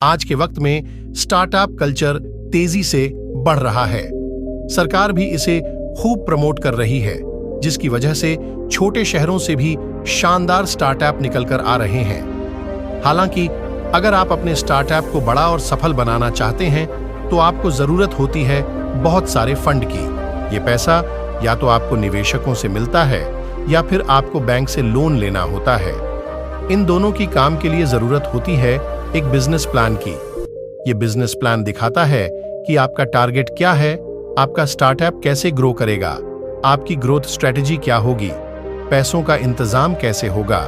आज के वक्त में स्टार्टअप कल्चर तेजी से बढ़ रहा है। सरकार भी इसे खूब प्रमोट कर रही है, जिसकी वजह से छोटे शहरों से भी शानदार स्टार्टअप निकलकर आ रहे हैं। हालांकि अगर आप अपने स्टार्टअप को बड़ा और सफल बनाना चाहते हैं तो आपको जरूरत होती है बहुत सारे फंड की। ये पैसा या तो आपको निवेशकों से मिलता है या फिर आपको बैंक से लोन लेना होता है। इन दोनों की काम के लिए जरूरत होती है एक बिजनेस प्लान की। ये बिजनेस प्लान दिखाता है कि आपका टारगेट क्या है, आपका स्टार्टअप कैसे ग्रो करेगा, आपकी ग्रोथ स्ट्रेटेजी क्या होगी, पैसों का इंतजाम कैसे होगा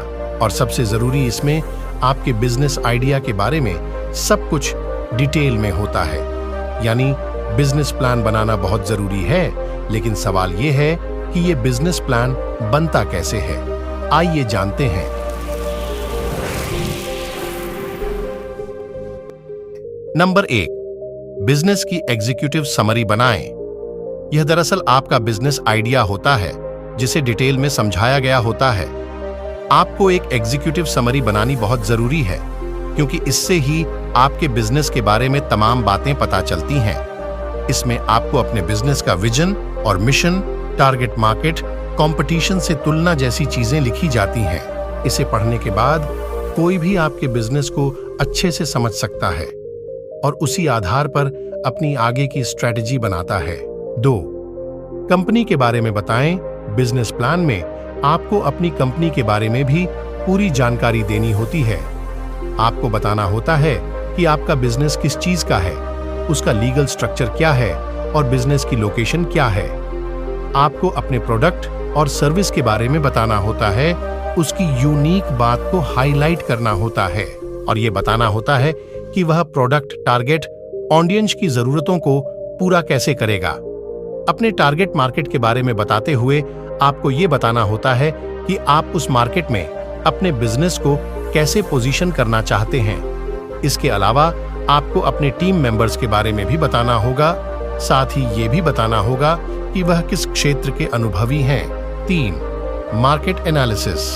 और सबसे जरूरी इसमें आपके बिजनेस आइडिया के बारे में सब कुछ डिटेल में होता है। यानी बिजनेस प्लान बनाना बहुत जरूरी है, लेकिन सवाल यह है कि यह बिजनेस प्लान बनता कैसे है। आइए जानते हैं। नंबर 1, बिजनेस की एग्जीक्यूटिव समरी बनाएं। यह दरअसल आपका बिजनेस आइडिया होता है जिसे डिटेल में समझाया गया होता है। आपको एक एग्जीक्यूटिव समरी बनानी बहुत जरूरी है, क्योंकि इससे ही आपके बिजनेस के बारे में तमाम बातें पता चलती हैं। इसमें आपको अपने बिजनेस का विजन और मिशन, टारगेट मार्केट, कंपटीशन से तुलना जैसी चीजें लिखी जाती हैं। इसे पढ़ने के बाद कोई भी आपके बिजनेस को अच्छे से समझ सकता है और उसी आधार पर अपनी आगे की स्ट्रेटजी बनाता है। 2, कंपनी के बारे में बताएं। बिजनेस प्लान में आपको अपनी कंपनी के बारे में भी पूरी जानकारी देनी होती है। आपको बताना होता है कि आपका बिजनेस किस चीज का है, उसका लीगल स्ट्रक्चर क्या है और बिजनेस की लोकेशन क्या है। आपको अपने प्रोडक्ट और सर्विस के बारे में बताना होता है, उसकी यूनिक बात को हाईलाइट करना होता है और यह बताना होता है कि वह प्रोडक्ट टारगेट ऑडियंस की जरूरतों को पूरा कैसे करेगा। अपने टारगेट मार्केट के बारे में बताते हुए आपको यह बताना होता है कि आप उस मार्केट में अपने बिजनेस को कैसे पोजीशन करना चाहते हैं। इसके अलावा आपको अपने टीम मेंबर्स के बारे में भी बताना होगा, साथ ही ये भी बताना होगा कि वह किस क्षेत्र के अनुभवी हैं। 3, मार्केट एनालिसिस।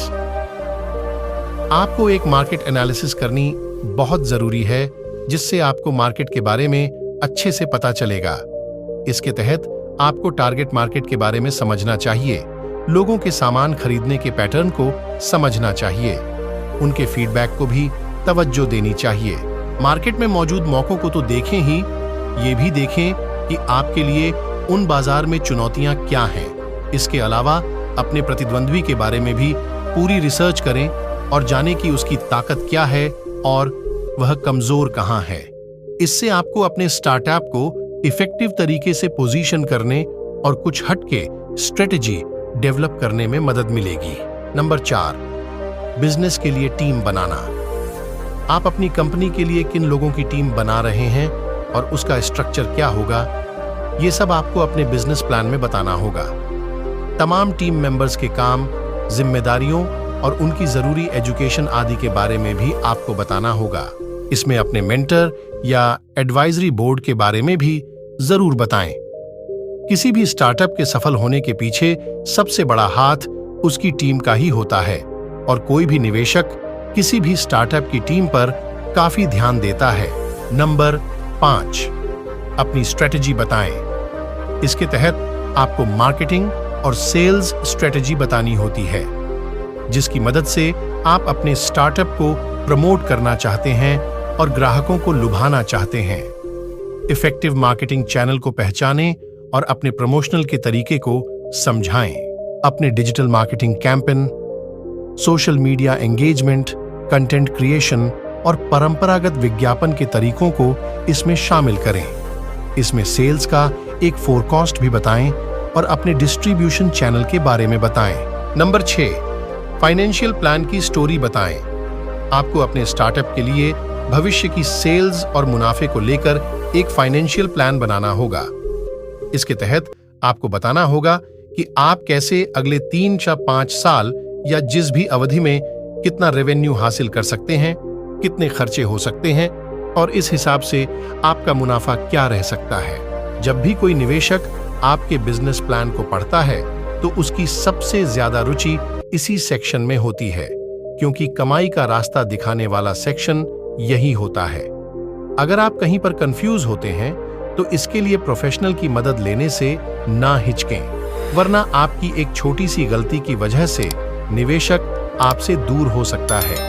आपको एक मार्केट एनालिसिस करनी बहुत जरूरी है, जिससे आपको मार्केट के बारे में अच्छे से पता चलेगा। इसके तहत आपको टारगेट मार्केट के बारे में समझना चाहिए, लोगों के सामान खरीदने के पैटर्न को समझना चाहिए, उनके फीडबैक को भी तवज्जो देनी चाहिए। मार्केट में मौजूद मौकों को तो देखें ही, ये भी देखें कि आपके लिए उन बाजार में चुनौतियां क्या हैं। इसके अलावा अपने प्रतिद्वंद्वी के बारे में भी पूरी रिसर्च करें और जानें कि उसकी ताकत क्या है और वह कमजोर कहां है। इससे आपको अपने स्टार्टअप को इफेक्टिव तरीके से पोजीशन करने और कुछ हटके स्ट्रेटजी डेवलप करने में मदद मिलेगी। नंबर 4, बिजनेस के लिए टीम बनाना। आप अपनी कंपनी के लिए किन लोगों की टीम बना रहे हैं और उसका स्ट्रक्चर क्या होगा, ये सब आपको अपने बिजनेस प्लान में बताना होगा। तमाम टीम मेंबर्स के काम, जिम्मेदारियों और उनकी जरूरी एजुकेशन आदि के बारे में भी आपको बताना होगा। इसमें अपने मेंटर या एडवाइजरी बोर्ड के बारे में भी जरूर बताएं। किसी भी स्टार्टअप के सफल होने के पीछे सबसे बड़ा हाथ उसकी टीम का ही होता है और कोई भी निवेशक किसी भी स्टार्टअप की टीम पर काफी ध्यान देता है। नंबर 5, अपनी स्ट्रेटजी बताएं। इसके तहत आपको मार्केटिंग और सेल्स स्ट्रेटजी बतानी होती है, जिसकी मदद से आप अपने स्टार्टअप को प्रमोट करना चाहते हैं और ग्राहकों को लुभाना चाहते हैं। इफेक्टिव मार्केटिंग चैनल को पहचानें और अपने प्रमोशनल के तरीके को समझाएं। अपने digital marketing campaign, social media engagement, content creation और परंपरागत विज्ञापन के तरीकों को इसमें शामिल करें। इसमें सेल्स का एक फोरकास्ट भी बताएं और अपने डिस्ट्रीब्यूशन चैनल के बारे में बताएं। नंबर 6, फाइनेंशियल प्लान की स्टोरी बताएं। आपको अपने स्टार्टअप के लिए भविष्य की सेल्स और मुनाफे को लेकर एक फाइनेंशियल प्लान बनाना होगा। इसके तहत आपको बताना होगा कि आप कैसे अगले 3 या 5 साल या जिस भी अवधि में कितना रेवेन्यू हासिल कर सकते हैं, कितने खर्चे हो सकते हैं और इस हिसाब से आपका मुनाफा क्या रह सकता है। जब भी कोई निवेशक आपके बिजनेस प्लान को पढ़ता है तो उसकी सबसे ज्यादा रुचि इसी सेक्शन में होती है, क्योंकि कमाई का रास्ता दिखाने वाला सेक्शन यही होता है। अगर आप कहीं पर कंफ्यूज होते हैं तो इसके लिए प्रोफेशनल की मदद लेने से ना हिचकें, वरना आपकी एक छोटी सी गलती की वजह से निवेशक आपसे दूर हो सकता है।